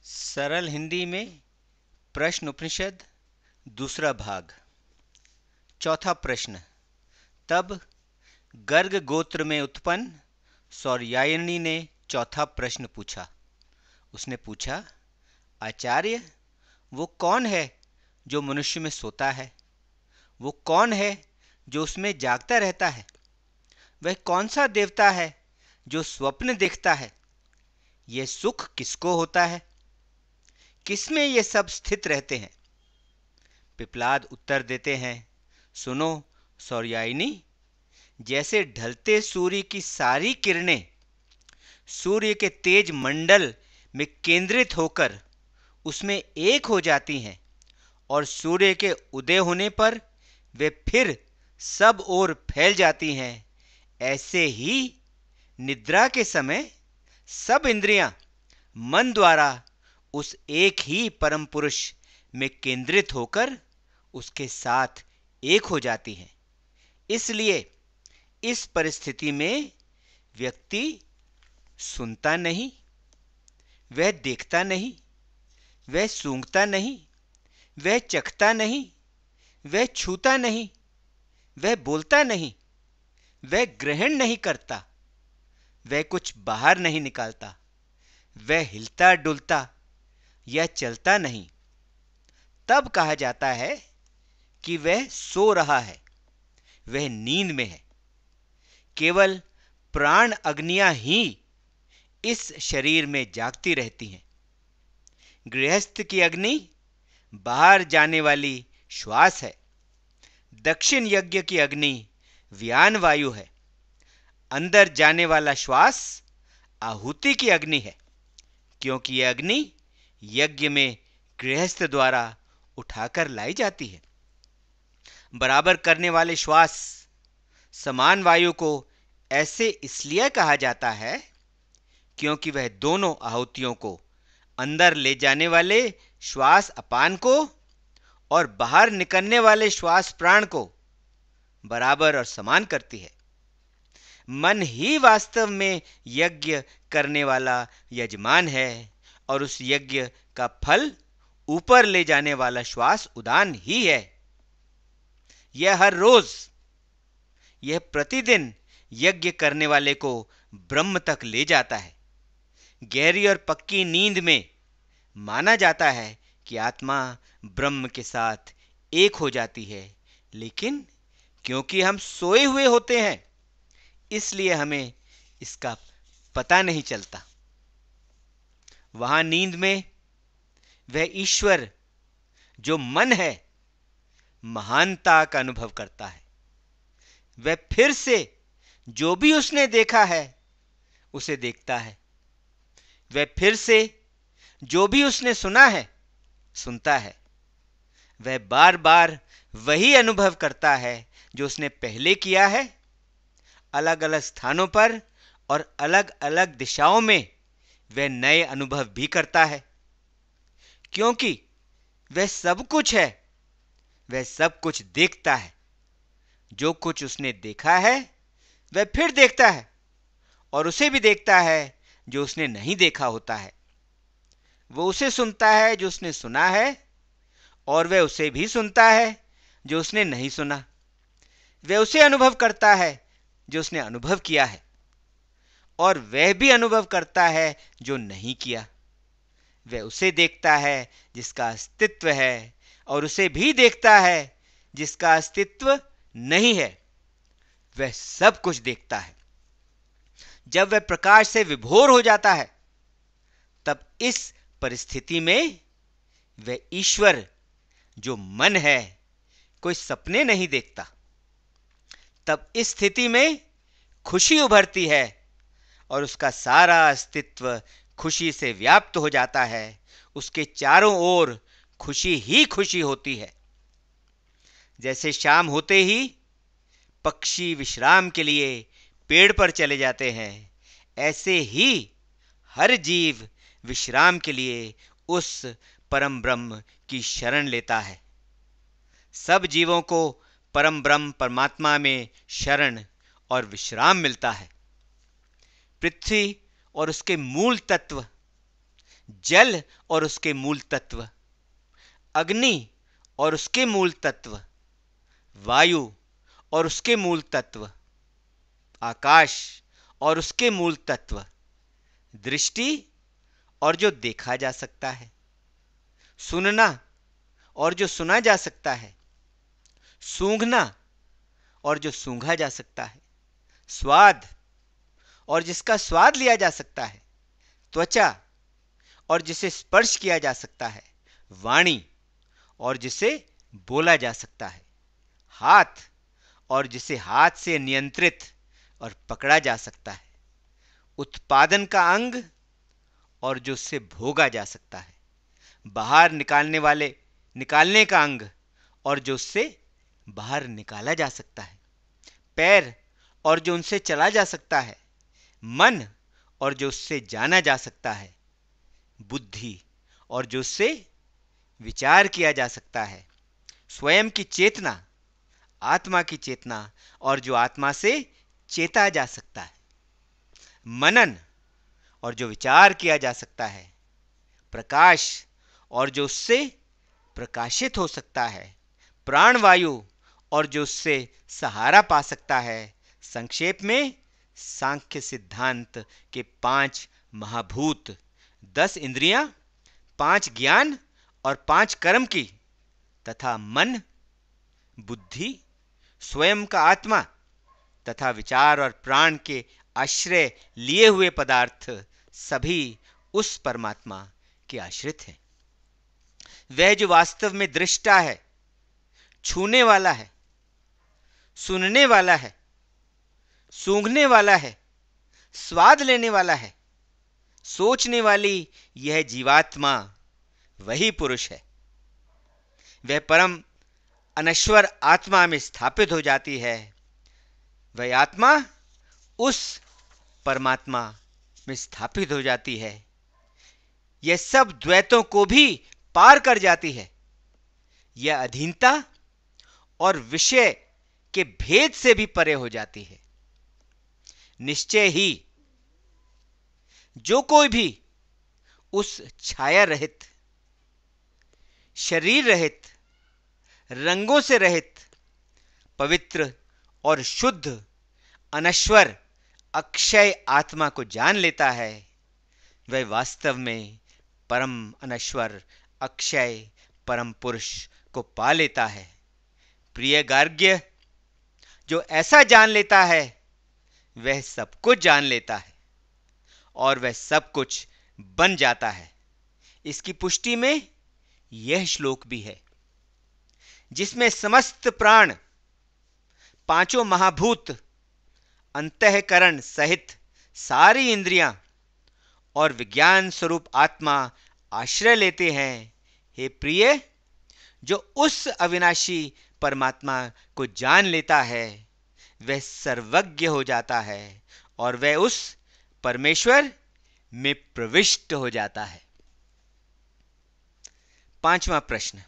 सरल हिंदी में प्रश्न उपनिषद दूसरा भाग। चौथा प्रश्न। तब गर्ग गोत्र में उत्पन्न सौर्यायनी ने चौथा प्रश्न पूछा। उसने पूछा, आचार्य, वो कौन है जो मनुष्य में सोता है? वो कौन है जो उसमें जागता रहता है? वह कौन सा देवता है जो स्वप्न देखता है? ये सुख किसको होता है? किसमें ये सब स्थित रहते हैं? पिपलाद उत्तर देते हैं, सुनो सौर्यायनी, जैसे ढलते सूर्य की सारी किरणें सूर्य के तेज मंडल में केंद्रित होकर उसमें एक हो जाती हैं और सूर्य के उदय होने पर वे फिर सब ओर फैल जाती हैं, ऐसे ही निद्रा के समय सब इंद्रियां मन द्वारा उस एक ही परम पुरुष में केंद्रित होकर उसके साथ एक हो जाती हैं। इसलिए इस परिस्थिति में व्यक्ति सुनता नहीं, वह देखता नहीं, वह सूंघता नहीं, वह चखता नहीं, वह छूता नहीं, वह बोलता नहीं, वह ग्रहण नहीं करता, वह कुछ बाहर नहीं निकालता, वह हिलता डुलता या चलता नहीं। तब कहा जाता है कि वह सो रहा है, वह नींद में है। केवल प्राण अग्नियां ही इस शरीर में जागती रहती हैं। गृहस्थ की अग्नि बाहर जाने वाली श्वास है। दक्षिण यज्ञ की अग्नि व्यान वायु है। अंदर जाने वाला श्वास आहुति की अग्नि है, क्योंकि यह अग्नि यज्ञ में गृहस्थ द्वारा उठाकर लाई जाती है। बराबर करने वाले श्वास समान वायु को ऐसे इसलिए कहा जाता है क्योंकि वह दोनों आहुतियों को, अंदर ले जाने वाले श्वास अपान को और बाहर निकलने वाले श्वास प्राण को, बराबर और समान करती है। मन ही वास्तव में यज्ञ करने वाला यजमान है और उस यज्ञ का फल ऊपर ले जाने वाला श्वास उदान ही है। यह हर रोज, यह प्रतिदिन यज्ञ करने वाले को ब्रह्म तक ले जाता है। गहरी और पक्की नींद में माना जाता है कि आत्मा ब्रह्म के साथ एक हो जाती है, लेकिन क्योंकि हम सोए हुए होते हैं इसलिए हमें इसका पता नहीं चलता। वहां नींद में वह ईश्वर जो मन है महानता का अनुभव करता है। वह फिर से जो भी उसने देखा है उसे देखता है। वह फिर से जो भी उसने सुना है सुनता है। वह बार बार वही अनुभव करता है जो उसने पहले किया है। अलग अलग स्थानों पर और अलग अलग दिशाओं में वह नए अनुभव भी करता है, क्योंकि वह सब कुछ है। वह सब कुछ देखता है। जो कुछ उसने देखा है वह फिर देखता है और उसे भी देखता है जो उसने नहीं देखा होता है। वो उसे सुनता है जो उसने सुना है और वह उसे भी सुनता है जो उसने नहीं सुना। वह उसे अनुभव करता है जो उसने अनुभव किया है और वह भी अनुभव करता है जो नहीं किया। वह उसे देखता है जिसका अस्तित्व है और उसे भी देखता है जिसका अस्तित्व नहीं है। वह सब कुछ देखता है। जब वह प्रकाश से विभोर हो जाता है तब इस परिस्थिति में वह ईश्वर जो मन है कोई सपने नहीं देखता। तब इस स्थिति में खुशी उभरती है और उसका सारा अस्तित्व खुशी से व्याप्त हो जाता है। उसके चारों ओर खुशी ही खुशी होती है। जैसे शाम होते ही पक्षी विश्राम के लिए पेड़ पर चले जाते हैं, ऐसे ही हर जीव विश्राम के लिए उस परम ब्रह्म की शरण लेता है। सब जीवों को परम ब्रह्म परमात्मा में शरण और विश्राम मिलता है। पृथ्वी और उसके मूल तत्व जल और उसके मूल तत्व, अग्नि और उसके मूल तत्व, वायु और उसके मूल तत्व, आकाश और उसके मूल तत्व, दृष्टि और जो देखा जा सकता है, सुनना और जो सुना जा सकता है, सूंघना और जो सूंघा जा सकता है, स्वाद और जिसका स्वाद लिया जा सकता है, त्वचा और जिसे स्पर्श किया जा सकता है, वाणी और जिसे बोला जा सकता है, हाथ और जिसे हाथ से नियंत्रित और पकड़ा जा सकता है, उत्पादन का अंग और जो उससे भोगा जा सकता है, बाहर निकालने का अंग और जो उससे बाहर निकाला जा सकता है, पैर और जो उनसे चला जा सकता है, मन और जो उससे जाना जा सकता है, बुद्धि और जो उससे विचार किया जा सकता है, स्वयं की चेतना, आत्मा की चेतना और जो आत्मा से चेता जा सकता है, मनन और जो विचार किया जा सकता है, प्रकाश और जो उससे प्रकाशित हो सकता है, प्राणवायु और जो उससे सहारा पा सकता है। संक्षेप में सांख्य सिद्धांत के 5 महाभूत, 10 इंद्रियां, 5 ज्ञान और 5 कर्म की तथा मन, बुद्धि, स्वयं का आत्मा तथा विचार और प्राण के आश्रय लिए हुए पदार्थ सभी उस परमात्मा के आश्रित हैं। वह जो वास्तव में दृष्टा है, छूने वाला है, सुनने वाला है, सूंघने वाला है, स्वाद लेने वाला है, सोचने वाली यह जीवात्मा वही पुरुष है। वह परम अनश्वर आत्मा में स्थापित हो जाती है। वह आत्मा उस परमात्मा में स्थापित हो जाती है। यह सब द्वैतों को भी पार कर जाती है। यह अधीनता और विषय के भेद से भी परे हो जाती है। निश्चय ही जो कोई भी उस छाया रहित, शरीर रहित, रंगों से रहित, पवित्र और शुद्ध, अनश्वर, अक्षय आत्मा को जान लेता है, वह वास्तव में परम अनश्वर, अक्षय परम पुरुष को पा लेता है। प्रिय गार्ग्य, जो ऐसा जान लेता है वह सब कुछ जान लेता है और वह सब कुछ बन जाता है। इसकी पुष्टि में यह श्लोक भी है, जिसमें समस्त प्राण, पांचों महाभूत, अंतःकरण सहित सारी इंद्रियां और विज्ञान स्वरूप आत्मा आश्रय लेते हैं। हे प्रिय, जो उस अविनाशी परमात्मा को जान लेता है वह सर्वज्ञ हो जाता है और वह उस परमेश्वर में प्रविष्ट हो जाता है। 5वां प्रश्न।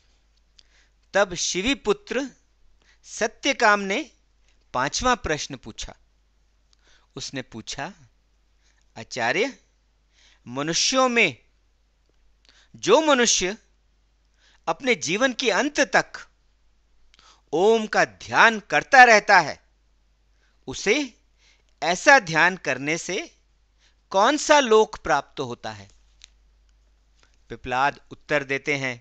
तब शिवी पुत्र सत्यकाम ने 5वां प्रश्न पूछा। उसने पूछा, आचार्य, मनुष्यों में जो मनुष्य अपने जीवन के अंत तक ओम का ध्यान करता रहता है, उसे ऐसा ध्यान करने से कौन सा लोक प्राप्त होता है? पिपलाद उत्तर देते हैं,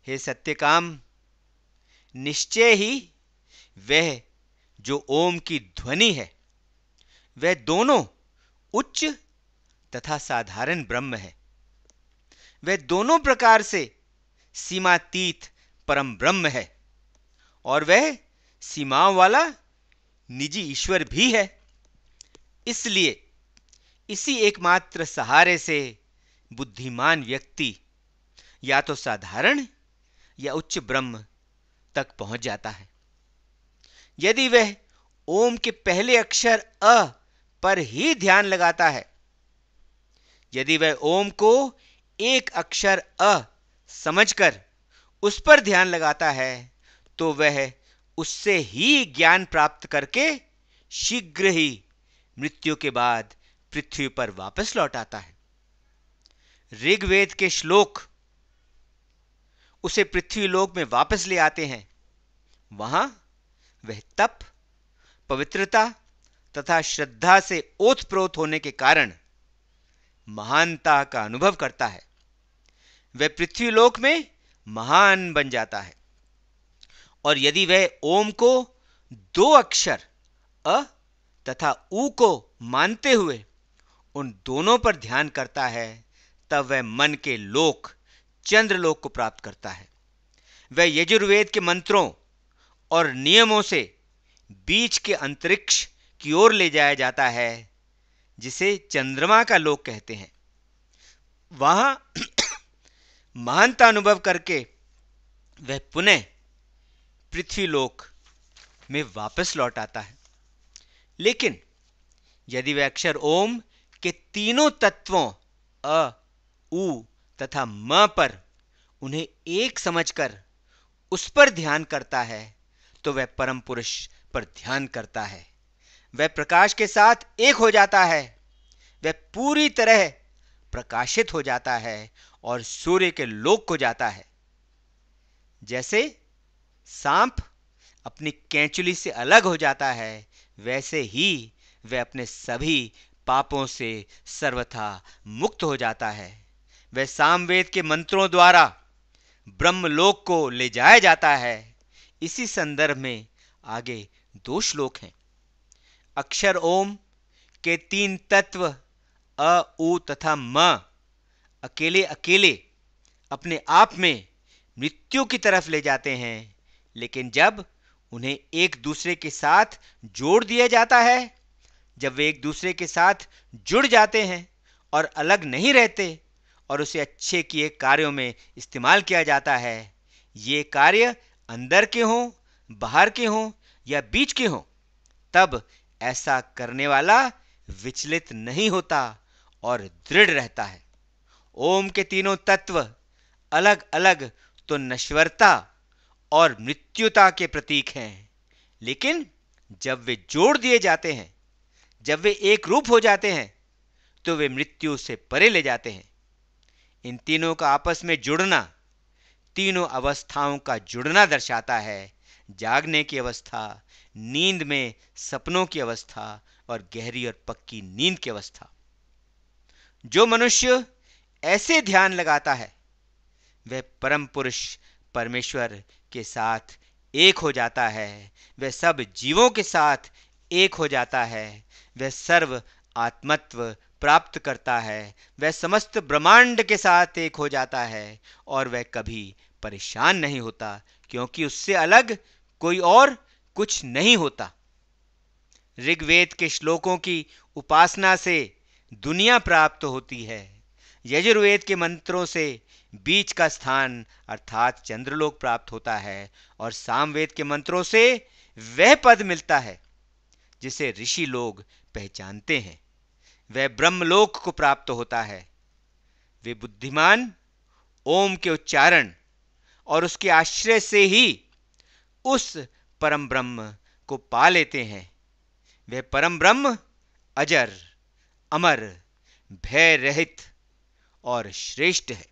हे सत्यकाम, निश्चय ही वह जो ओम की ध्वनि है, वह दोनों उच्च तथा साधारण ब्रह्म है। वह दोनों प्रकार से सीमातीत परम ब्रह्म है और वह सीमाओं वाला निजी ईश्वर भी है। इसलिए इसी एकमात्र सहारे से बुद्धिमान व्यक्ति या तो साधारण या उच्च ब्रह्म तक पहुंच जाता है। यदि वह ओम के पहले अक्षर अ पर ही ध्यान लगाता है, यदि वह ओम को एक अक्षर अ समझकर उस पर ध्यान लगाता है, तो वह उससे ही ज्ञान प्राप्त करके शीघ्र ही मृत्यु के बाद पृथ्वी पर वापस लौट आता है। ऋग्वेद के श्लोक उसे पृथ्वी लोक में वापस ले आते हैं, वहां वह तप, पवित्रता तथा श्रद्धा से ओतप्रोत होने के कारण महानता का अनुभव करता है। वह पृथ्वी लोक में महान बन जाता है। और यदि वह ओम को दो अक्षर अ तथा उ को मानते हुए उन दोनों पर ध्यान करता है, तब वह मन के लोक चंद्रलोक को प्राप्त करता है। वह यजुर्वेद के मंत्रों और नियमों से बीच के अंतरिक्ष की ओर ले जाया जाता है, जिसे चंद्रमा का लोक कहते हैं। वहां महानता अनुभव करके वह पुनः पृथ्वी लोक में वापस लौट आता है। लेकिन यदि वह अक्षर ओम के तीनों तत्वों अ, उ तथा म पर उन्हें एक समझकर उस पर ध्यान करता है, तो वह परम पुरुष पर ध्यान करता है। वह प्रकाश के साथ एक हो जाता है। वह पूरी तरह प्रकाशित हो जाता है और सूर्य के लोक को जाता है। जैसे सांप अपनी कैंचुली से अलग हो जाता है, वैसे ही वह अपने सभी पापों से सर्वथा मुक्त हो जाता है। वह सामवेद के मंत्रों द्वारा ब्रह्मलोक को ले जाया जाता है। इसी संदर्भ में आगे 2 श्लोक हैं। अक्षर ओम के 3 तत्व अ, उ तथा म अकेले अकेले अपने आप में मृत्यु की तरफ ले जाते हैं, लेकिन जब उन्हें एक दूसरे के साथ जोड़ दिया जाता है, जब वे एक दूसरे के साथ जुड़ जाते हैं और अलग नहीं रहते और उसे अच्छे किए कार्यों में इस्तेमाल किया जाता है, ये कार्य अंदर के हों, बाहर के हों या बीच के हों, तब ऐसा करने वाला विचलित नहीं होता और दृढ़ रहता है। ओम के तीनों तत्व अलग अलग तो नश्वरता और मृत्युता के प्रतीक हैं, लेकिन जब वे जोड़ दिए जाते हैं, जब वे एक रूप हो जाते हैं, तो वे मृत्यु से परे ले जाते हैं। इन तीनों का आपस में जुड़ना तीनों अवस्थाओं का जुड़ना दर्शाता है। जागने की अवस्था, नींद में सपनों की अवस्था और गहरी और पक्की नींद की अवस्था। जो मनुष्य ऐसे ध्यान लगाता है, वह परम पुरुष परमेश्वर के साथ एक हो जाता है। वह सब जीवों के साथ एक हो जाता है। वह सर्व आत्मत्व प्राप्त करता है। वह समस्त ब्रह्मांड के साथ एक हो जाता है और वह कभी परेशान नहीं होता, क्योंकि उससे अलग कोई और कुछ नहीं होता। ऋग्वेद के श्लोकों की उपासना से दुनिया प्राप्त होती है। यजुर्वेद के मंत्रों से बीच का स्थान अर्थात चंद्रलोक प्राप्त होता है और सामवेद के मंत्रों से वह पद मिलता है जिसे ऋषि लोग पहचानते हैं। वह ब्रह्मलोक को प्राप्त होता है। वे बुद्धिमान ओम के उच्चारण और उसके आश्रय से ही उस परम ब्रह्म को पा लेते हैं। वह परम ब्रह्म अजर, अमर, भय रहित और श्रेष्ठ है।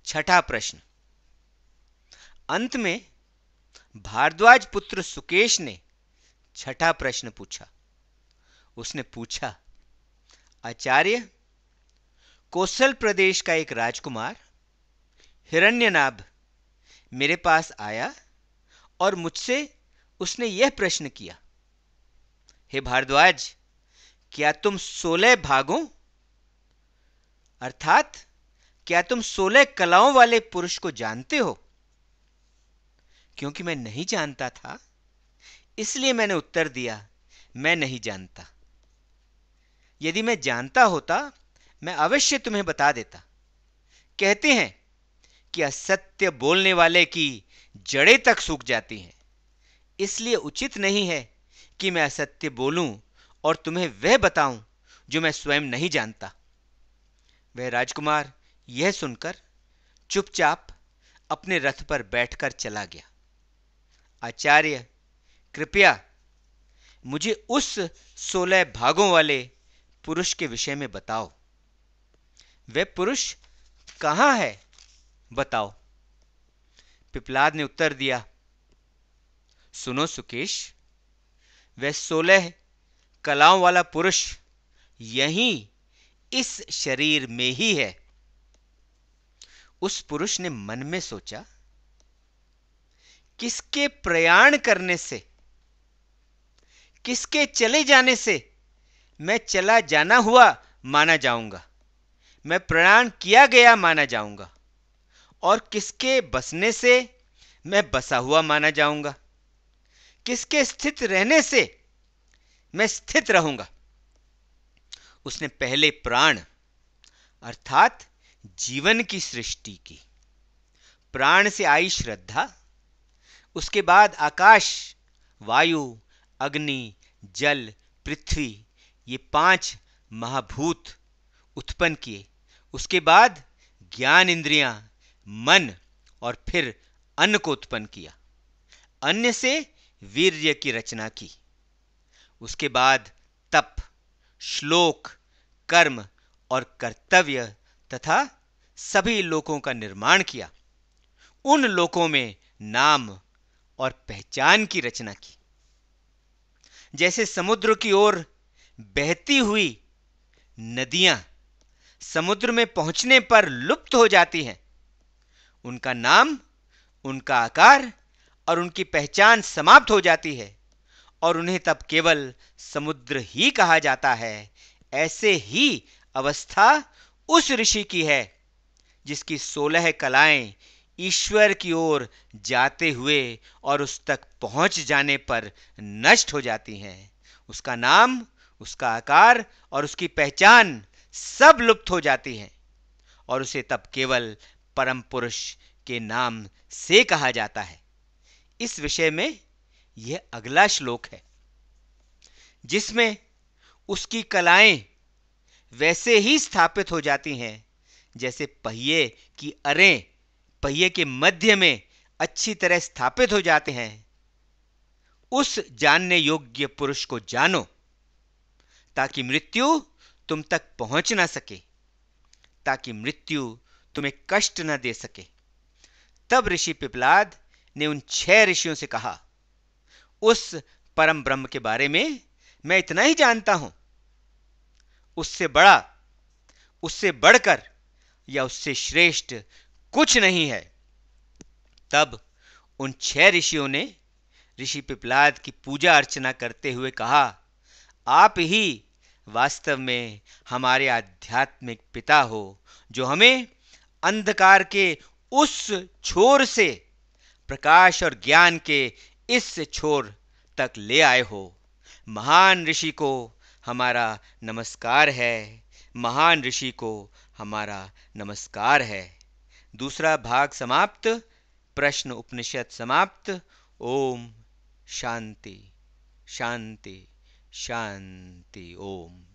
6ठा प्रश्न। अंत में भारद्वाज पुत्र सुकेश ने 6ठा प्रश्न पूछा। उसने पूछा, आचार्य, कौशल प्रदेश का एक राजकुमार हिरण्यनाभ मेरे पास आया और मुझसे उसने यह प्रश्न किया, हे भारद्वाज, क्या तुम 16 भागों अर्थात क्या तुम 16 कलाओं वाले पुरुष को जानते हो? क्योंकि मैं नहीं जानता था, इसलिए मैंने उत्तर दिया, मैं नहीं जानता। यदि मैं जानता होता, मैं अवश्य तुम्हें बता देता। कहते हैं कि असत्य बोलने वाले की जड़ें तक सूख जाती हैं, इसलिए उचित नहीं है कि मैं असत्य बोलूं और तुम्हें वह बताऊं जो मैं स्वयं नहीं जानता। वह राजकुमार यह सुनकर चुपचाप अपने रथ पर बैठकर चला गया। आचार्य, कृपया मुझे उस 16 भागों वाले पुरुष के विषय में बताओ। वह पुरुष कहाँ है, बताओ। पिपलाद ने उत्तर दिया, सुनो सुकेश, वह 16 कलाओं वाला पुरुष यहीं इस शरीर में ही है। उस पुरुष ने मन में सोचा, किसके प्रयाण करने से, किसके चले जाने से मैं चला जाना हुआ माना जाऊंगा, मैं प्रयाण किया गया माना जाऊंगा, और किसके बसने से मैं बसा हुआ माना जाऊंगा, किसके स्थित रहने से मैं स्थित रहूंगा। उसने पहले प्राण अर्थात जीवन की सृष्टि की। प्राण से आई श्रद्धा, उसके बाद आकाश, वायु, अग्नि, जल, पृथ्वी, ये 5 महाभूत उत्पन्न किए। उसके बाद ज्ञान इंद्रियां, मन और फिर अन्न को उत्पन्न किया। अन्न से वीर्य की रचना की। उसके बाद तप, श्लोक, कर्म और कर्तव्य तथा सभी लोकों का निर्माण किया। उन लोकों में नाम और पहचान की रचना की। जैसे समुद्र की ओर बहती हुई नदियां समुद्र में पहुंचने पर लुप्त हो जाती हैं, उनका नाम, उनका आकार और उनकी पहचान समाप्त हो जाती है और उन्हें तब केवल समुद्र ही कहा जाता है। ऐसे ही अवस्था उस ऋषि की है जिसकी 16 कलाएं ईश्वर की ओर जाते हुए और उस तक पहुंच जाने पर नष्ट हो जाती हैं। उसका नाम, उसका आकार और उसकी पहचान सब लुप्त हो जाती हैं और उसे तब केवल परम पुरुष के नाम से कहा जाता है। इस विषय में यह अगला श्लोक है जिसमें उसकी कलाएं वैसे ही स्थापित हो जाती हैं जैसे पहिए की अरें पहिए के मध्य में अच्छी तरह स्थापित हो जाते हैं। उस जानने योग्य पुरुष को जानो ताकि मृत्यु तुम तक पहुंच ना सके, ताकि मृत्यु तुम्हें कष्ट न दे सके। तब ऋषि पिपलाद ने उन 6 ऋषियों से कहा, उस परम ब्रह्म के बारे में मैं इतना ही जानता हूं, उससे बड़ा, उससे बढ़कर या उससे श्रेष्ठ कुछ नहीं है। तब उन 6 ऋषियों ने ऋषि पिपलाद की पूजा अर्चना करते हुए कहा, आप ही वास्तव में हमारे आध्यात्मिक पिता हो, जो हमें अंधकार के उस छोर से प्रकाश और ज्ञान के इस छोर तक ले आए हो। महान ऋषि को हमारा नमस्कार है, महान ऋषि को हमारा नमस्कार है। दूसरा भाग समाप्त। प्रश्न उपनिषद समाप्त। ओम शांति शांति शांति। ओम।